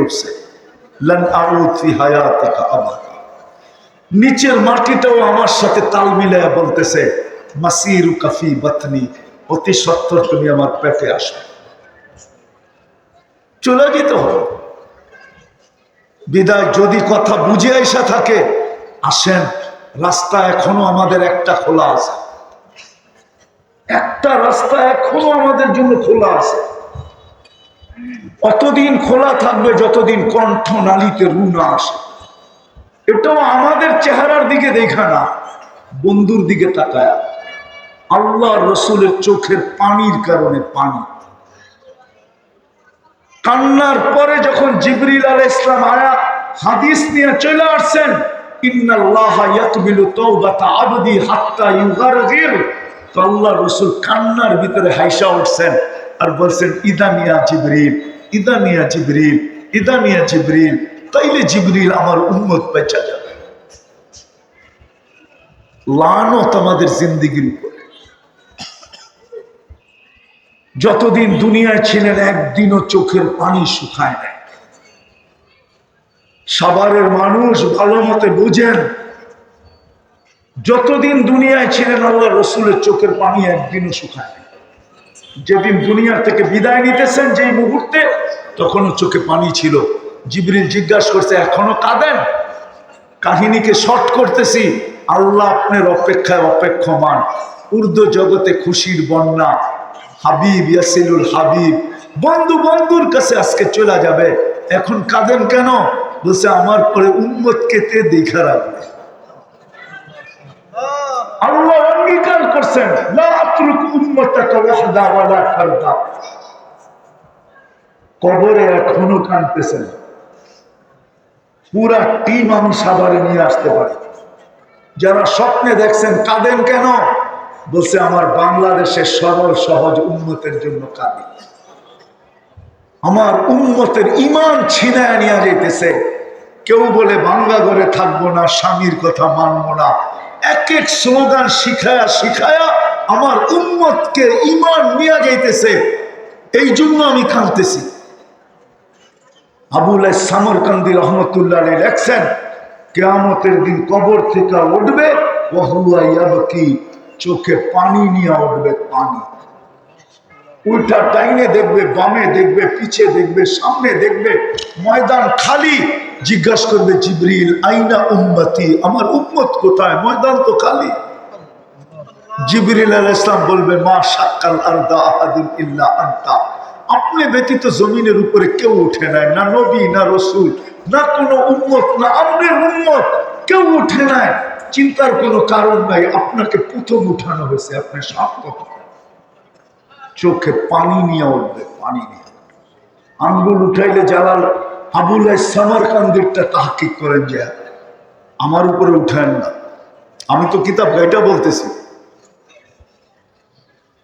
উঠছে, লান আউদ ফি হায়াতিকা আবাদা। নিচের মাটিটাও আমার সাথে তাল মিলায়া বলতেছে, মাসিরুকা ফি বাতনি, অতি সত্বর তুমি আমার পেটে আসো। চলে যেতে হবে বিদায়। যদি কথা বুঝে আইসা থাকে, আসেন, রাস্তা এখনো আমাদের একটা খোলা আছে, একটা রাস্তা এখনো আমাদের জন্য খোলা আছে। অতদিন খোলা থাকবে যতদিন কণ্ঠ নালীতে রু না আসে। এটাও আমাদের চেহারার দিকে দেখা না, বন্ধুর দিকে তাকায়। আল্লাহ রসুলের চোখের পানির কারণে, পানি কান্নার পরে যখন জিবরিল আলাইহিস সালাম আয়া হাদিস নিয়ে চলে আসছেন, ইন্নাল্লাহা ইয়াকবিলু তাওবাতা আবদি হাত্তা ইউগারগির, তো আল্লাহ রসুল কান্নার ভিতরে হাইসা উঠছেন আর বলছেন, ইদানিয়া জিবরিল, ইদানিয়া জিবরিল, ইদানিয়া জিবরিল, তাইলে জিবরিল আমার উম্মত বেঁচে যাবে। লানত আমাদের জিন্দেগির উপরে। যতদিন দুনিয়ায় ছিলেন একদিনও চোখের পানি শুকায় নাই। সাভারের মানুষ ভালো মতে বুঝেন, যতদিন দুনিয়ায় ছিলেন আল্লাহ রসুলের চোখের পানি একদিনও শুকায় নাই। যেদিন দুনিয়ার থেকে বিদায় নিতেছেন যেই মুহূর্তে, তখনও চোখে পানি ছিল। জিবরিল জিজ্ঞাসা করছে, এখনো কাঁদেন? কাহিনীকে শর্ট করতেছি, আল্লাহ আপনার অপেক্ষায় অপেক্ষমান। উর্দু জগতে খুশির বন্যা, হাবিব ইয়াসিলুল হাবিব, বন্ধু বন্ধুর কাছে আজকে চলে যাবে, এখন কাঁদেন কেন? বলছে, আমার পরে উম্মতকে তে দেখা রাখবে। আল্লাহ অঙ্গীকার করছেন, লা আতরুকু উম্মতাকা ওয়াহদা ওয়ালা ফারদা। কবরে এখনো কাঁদতেছেন। পুরা টিম আমি সাভারে নিয়ে আসতে পারি। যারা স্বপ্নে দেখছেন কাঁদেন কেন? বলছে, আমার বাংলাদেশের সরল সহজ উম্মতের জন্য কাঁদি। আমার উম্মতের ঈমান ছিনায় নিয়ে যাইতেছে। কেউ বলে ভাঙ্গা ঘরে থাকবো না, স্বামীর কথা মানবো না। এক এক স্লোগান শিখায়া শিখায়া আমার উম্মতকে ঈমান নিয়ে যাইতেছে। এই জন্য আমি কাঁদতেছি। আবুল সামরকান্দি রহমতুল্লাহ আলাইহি লেখছেন, কিয়ামতের দিন কবর থেকে উঠবে, ওয়া হুয়া ইয়াবকি, চোখে পানি নিয়ে উঠবে, পানি। উল্টা ডাইনে দেখবে, বামে দেখবে, পিছে দেখবে, সামনে দেখবে, ময়দান খালি। জিজ্ঞাসা করবে জিবরিল, আইনা উম্মতি, আমার উম্মত কোথায়? ময়দান তো খালি। জিবরিল আলাইহিস সালাম বলবে, মা শাক্কাল আরদা আহাদুন ইল্লা আনতা, আপনি ব্যতীত জমিনের উপরে কেউ উঠে নাই, না নবী, না রসুল, না কোনো উম্মত, না আপনার উম্মত, কেউ উঠে নাই। চিন্তার কোনো কারণ নাই, আপনাকে প্রথম উঠানো হয়েছে, আপনি সাক্ষ্য। চোখে পানি নিয়ে উঠবে, পানি নিয়ে। আঙ্গুল উঠাইলে জালাল আবুল সামরকান্দিরটা তাহকিক করেন যে আমার উপরে উঠায় না। আমি তো কিতাব গাইটা বলতেছি,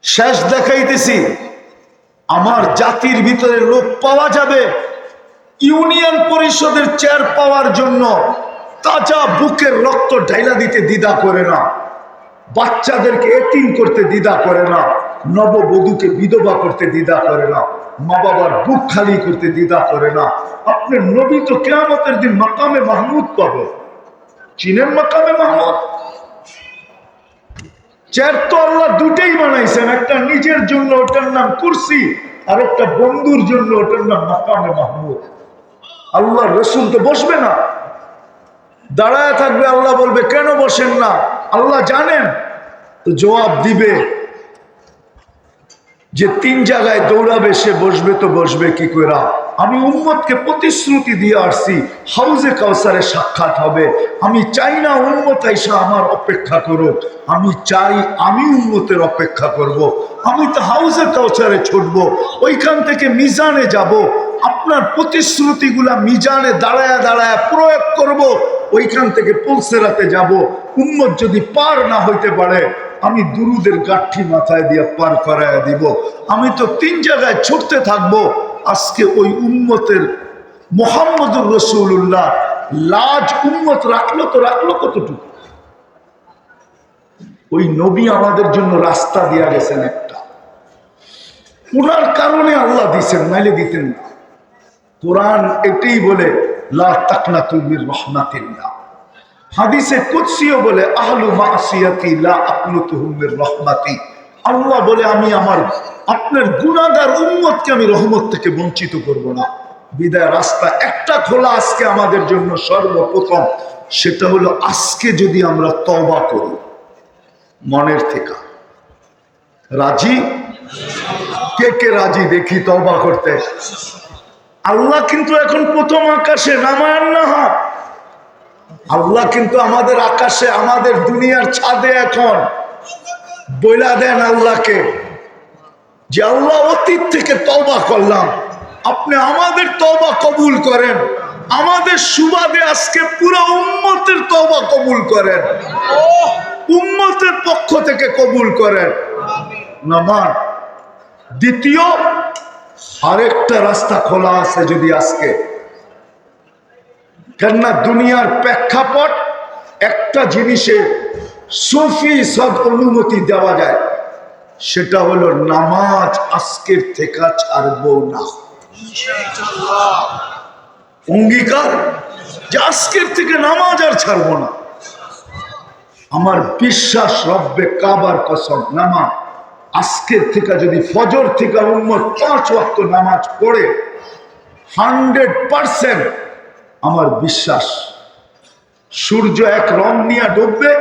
শেষ দেখাইতেছি। আমার জাতির ভিতরে লোক পাওয়া যাবে ইউনিয়ন পরিষদের চেয়ার পাওয়ার জন্য তাজা বুকের রক্ত ঢাইলা দিতে দ্বিধা করে না, বাচ্চাদেরকে এতিম করতে দ্বিধা করে না, নববধূকে বিধবা করতে দ্বিধা করে না, মা বাবার বুক খালি করতে দ্বিধা করে না। আপনার নবী তো কিয়ামতের দিন মাকামে মাহমুদ পাবে। চীনের মাকামে মাহমুদ চেয়ার তো আল্লাহ দুটেই বানাইছেন, একটা নিজের জন্য, ওটার নাম কুরসি, আর একটা বন্ধুর জন্য, ওটার নাম মাকামে মাহমুদ। আল্লাহ রসুল তো বসবে না, দাঁড়ায় থাকবে। আল্লাহ বলবে, কেন বসেন না? আল্লাহ জানেন, তো জবাব দিবে যে তিন জায়গায় দৌড়াবে, সে বসবে তো বসবে কি করে? আমি উম্মতকে প্রতিশ্রুতি দিয়ে আসছি, হাউজে কাউসারে সাক্ষাৎ হবে। আমি চাই না উম্মত আইসা আমার অপেক্ষা করুক, আমি চাই আমি উম্মতের অপেক্ষা করব। আমি তো হাউজে কাউসারে ছুটবো, ওইখান থেকে মিজানে যাব। আপনার প্রতিশ্রুতিগুলা মিজানে দাঁড়ায় দাঁড়ায় প্রয়োগ করব, ওইখান থেকে পুলসেরাতে যাব। উম্মত যদি পার না হইতে পারে, আমি দুরুদের গাঠি মাথায় দিয়ে পার করায় দিব। আমি তো তিন জায়গায় ছুটতে থাকবো। আজকে ওই উম্মতের মুহাম্মদুর রাসূলুল্লাহ লাজ উম্মত রাখলো তো রাখলো কতটুকু? ওই নবী আমাদের জন্য রাস্তা দিয়া গেছেন একটা, উনার কারণে আল্লাহ দিছেন, নাইলে দিতেন না। কোরআন এটাই বলে, লা তাকনাতু মির রাহমাতিল্লাহ। হাদিসে কুদসিও বলে, আহলু মাসিয়াতি লা আকনুতুহুম মির রাহমাতি। আল্লাহ বলে, আমি আমার আপনার গুনাহগার উম্মতকে আমি রহমত থেকে বঞ্চিত করব না। বিদায় রাস্তা একটা খোলা আজকে আমাদের জন্য সর্বপ্রথম, সেটা হলো আজকে যদি আমরা তওবা করি মনের থেকে। রাজি? কে কে রাজি দেখি তওবা করতে? আল্লাহ কিন্তু এখন প্রথম আকাশে নামায়ান না। আল্লাহ কিন্তু আমাদের আকাশে, আমাদের দুনিয়ার ছাদে এখন বইলা দেন আল্লাহকে যে আল্লাহ অতীত থেকে তওবা করলাম, আপনি আমাদের তওবা কবুল করেন, আমাদের সুবাদে আজকে পুরো উম্মতের তওবা কবুল করেন, উম্মতের পক্ষ থেকে কবুল করেন। নামান দ্বিতীয় আরেকটা রাস্তা খোলা আছে যদি আজকে, কেননা দুনিয়ার প্রেক্ষাপট একটা জিনিসে সুফি সদ অনুমতি দেওয়া যায়, সেটা হলো নামাজ আজকের থেকে ছাড়বো না। অঙ্গীকার যে আজকের থেকে নামাজ আর ছাড়বো না। আমার বিশ্বাস, রব্বে কাবার কসম, নামাজ আজকের থেকে যদি ফজর থেকে উম্মত 5 ওয়াক্ত নামাজ পড়ে 100%, আমার বিশ্বাস সূর্য এক রং নিয়ে ডুববে,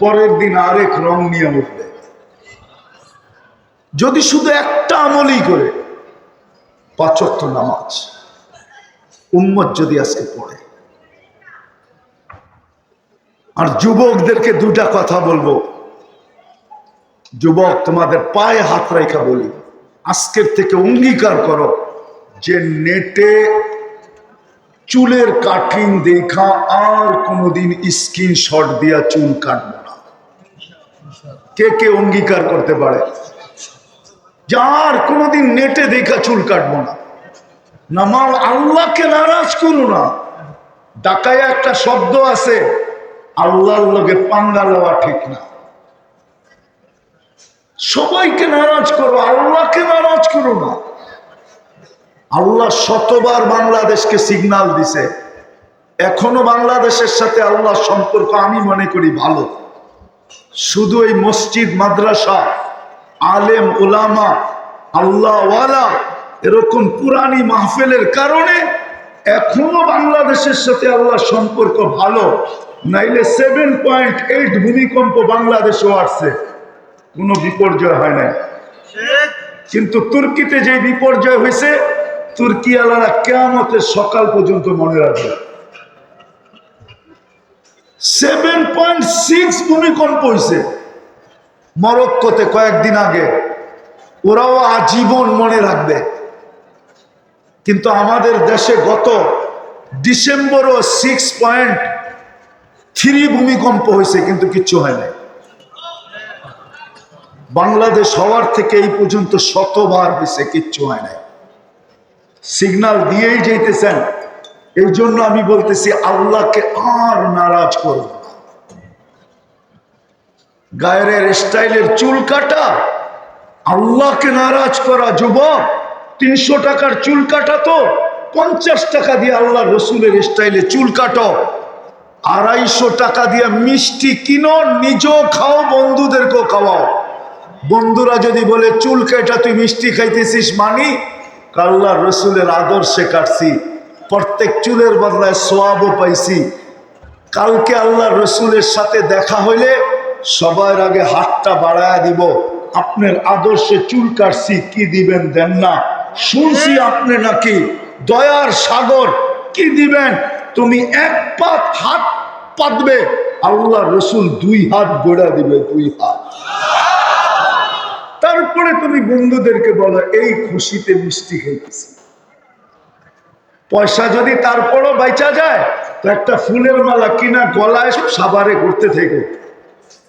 পরের দিন আরেক রং নিয়ে উঠবে। যদি শুধু একটা আমলই করে 5 ওয়াক্ত নামাজ উম্মত যদি আজকে পড়ে। আর যুবকদেরকে দুটা কথা বলবো, যুবক তোমাদের পায়ে হাত রেখা বলি, আজকের থেকে অঙ্গীকার করো যে নেটে চুলের কাটিং দেখা আর কোনোদিন স্ক্রিনশট দিয়া চুল কাটবো না। কে কে অঙ্গীকার করতে পারে যে আর কোনোদিন নেটে দেখা চুল কাটবো না? নামাজ আল্লাহকে নারাজ করো না। ঢাকায় একটা শব্দ আছে, আল্লাহর লগে পাঙ্গা লওয়া ঠিক না। সবাইকে নারাজ করো, আল্লাহকে নারাজ করো না। আল্লাহ শতবার বাংলাদেশকে সিগন্যাল দিছে, এখনো বাংলাদেশের সাথে আল্লাহ সম্পর্ক আমি মনে করি ভালো। শুধু এই মসজিদ, মাদ্রাসা, আলেম, উলামা, আল্লাহওয়ালা এরকম পুরানি মাহফিলের কারণে এখনো বাংলাদেশের সাথে আল্লাহ সম্পর্ক ভালো। নাইলে 7.8 ভূমিকম্প বাংলাদেশেও আসছে, কোনো বিপর্যয় হয় নাই। কিন্তু তুর্কিতে যে বিপর্যয় হয়েছে, তুর্কি আলারা কিয়ামতের সকাল পর্যন্ত মনে রাখবে। 7.6 ভূমিকম্প হয়েছে মরক্কোতে কয়েকদিন আগে, ওরাও আজীবন মনে রাখবে। কিন্তু আমাদের দেশে গত ডিসেম্বরও 6.3 ভূমিকম্প হয়েছে, কিন্তু কিচ্ছু হয় নাই। বাংলাদেশ হওয়ার থেকে এই পর্যন্ত 100বার হয়েছে, কিচ্ছু হয় নাই। সিগন্যাল দিয়েই যেতেছেন। এই জন্য আমি বলতেছি আল্লাহকে আর নারাজ করব না। গায়ের স্টাইলের চুল কাটা আল্লাহকে নারাজ করা। যুবক, 300 টাকার চুল কাটা তো 50 টাকা দিয়ে আল্লাহ রসুলের স্টাইলে চুল কাটো। 250 টাকা দিয়ে মিষ্টি কিনো, নিজেও খাও, বন্ধুদেরকেও খাওয়াও। বন্ধুরা যদি বলে চুল কাটা তুই মিষ্টি খাইতেছিস, মানি আল্লাহ রসুলের আদর্শে কাটছি, প্রত্যেক চুলের বদলায় সোয়াবও পাইছি। কালকে আল্লাহ রসুলের সাথে দেখা হইলে সবার আগে হাতটা বাড়ায় দিব, আপনার আদর্শে চুল কাটছি, কি দিবেন দেন না। শুনছি আপনি নাকি দয়ার সাগর, কি দিবেন? তুমি এক পাত হাত পাতবে, আল্লাহ রসুল 2 হাত গোড়া দিবে, 2 হাত। তারপরে তুমি বন্ধুদেরকে বলো এই খুশিতে মিষ্টি খেয়েছি। পয়সা যদি তারপরও বাইচা যায় তো একটা ফুলের মালা কিনা গলায় সাভারে ঘুরতে থেকো,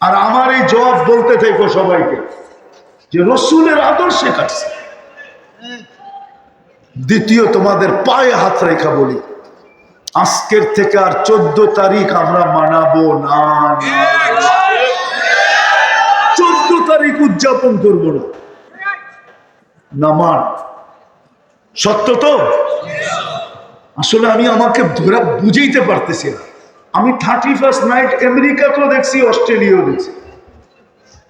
আর আমার এই জবাব বলতে থেকো সবাইকে যে রসুলের আদর্শে কাটছে। দ্বিতীয়, তোমাদের পায়ে হাত রেখা বলি, আজকের থেকে আর 14 তারিখ আমরা মানাবো না। 14 তারিখ উদযাপন করবো না। নামান সত্য তো? আসলে আমি আমাকে ধরে বুঝাইতে পারতেছি না। আমি 31st নাইট আমেরিকাতেও দেখছি, অস্ট্রেলিয়াও দেখছি,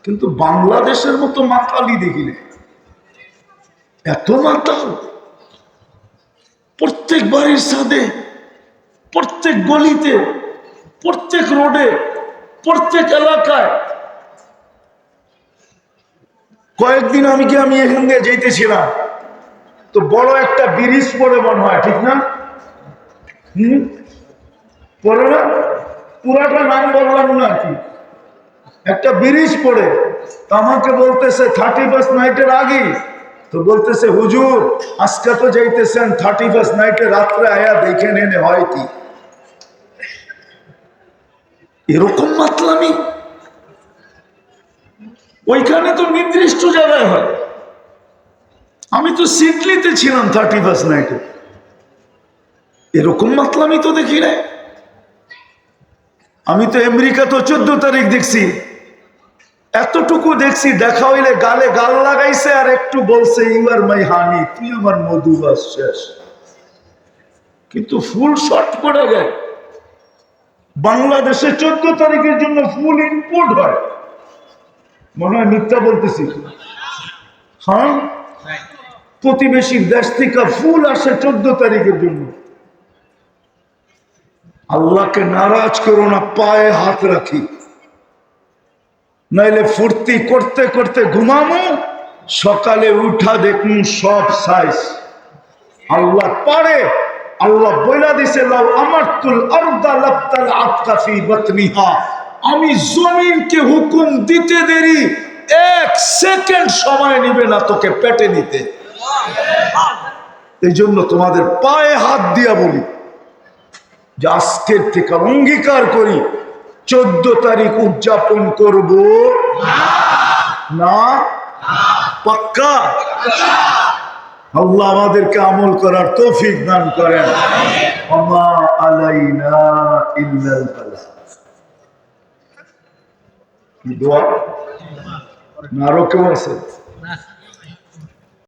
কিন্তু বাংলাদেশের মতো মাতালি দেখি না। এত মাতাল, প্রত্যেক বাড়ির ছাদে, প্রত্যেক গলিতে, প্রত্যেক রোডে, প্রত্যেক এলাকায়। কয়েকদিন আমি এখান দিয়ে যেতেছিলাম, তো বড় একটা ব্রিজ পড়ে মনে হয়, ঠিক না? পড়ে না? পুরাটা নাম বললাম না আর কি। একটা ব্রিজ পড়ে, তো আমাকে বলতেছে 31st নাইটের আগে, তো বলতেছে হুজুর আজকে তো যাইতেছেন, 31st নাইটে রাত্রে আয়া দেখে নেনে হয় কি। এরকম মাতলামি ওইখানে তো নির্দিষ্ট জায়গায় হয়। আমি তো সিডলিতে ছিলাম 31st নাইটে, এরকম মাতলামি তো দেখি নাই। আমি তো আমেরিকা তো 14 তারিখ দেখছি, এতটুকু দেখছি, দেখা হইলে গালে গাল লাগাইছে আর একটু বলছে ইউ আর মাই হানি, তুই আমার মধু, বাস শেষ। কিন্তু ফুল শর্ট পড়ে যায়। বাংলাদেশে 14 তারিখের জন্য ফুল ইম্পোর্ট হয়, মনে হয় মিথ্যা বলতেছি? হ্যাঁ, প্রতিবেশীর দেশ থেকে ফুল আসে 14 তারিখের জন্য। আল্লাহকে নারাজ করো না, পায়ে হাত রাখি, নাইলে ফুর্তি করতে করতে ঘুমামো, সকালে উঠা দেখুন সব সাইজ। আল্লাহ পারে, আল্লাহ বইলা দিছে লাউ আমারতুল আরদা লাবতাল আতকা ফি বাতনিহা, আমি জমিনকে হুকুম দিতে দেরি 1 সেকেন্ড সময় নিবে না তোকে পেটে নিতে। এই জন্য তোমাদের পায়ে হাত দিয়া বলি যে আজকের থেকে অঙ্গীকার করি 14 তারিখ উদযাপন করব না। পাক্কা? আল্লাহ আমাদেরকে আমল করার তৌফিক দান করেন। ওমা আলাইনা ইল্লাল বালাগ। কি দোয়া? না আরো কেউ আছে?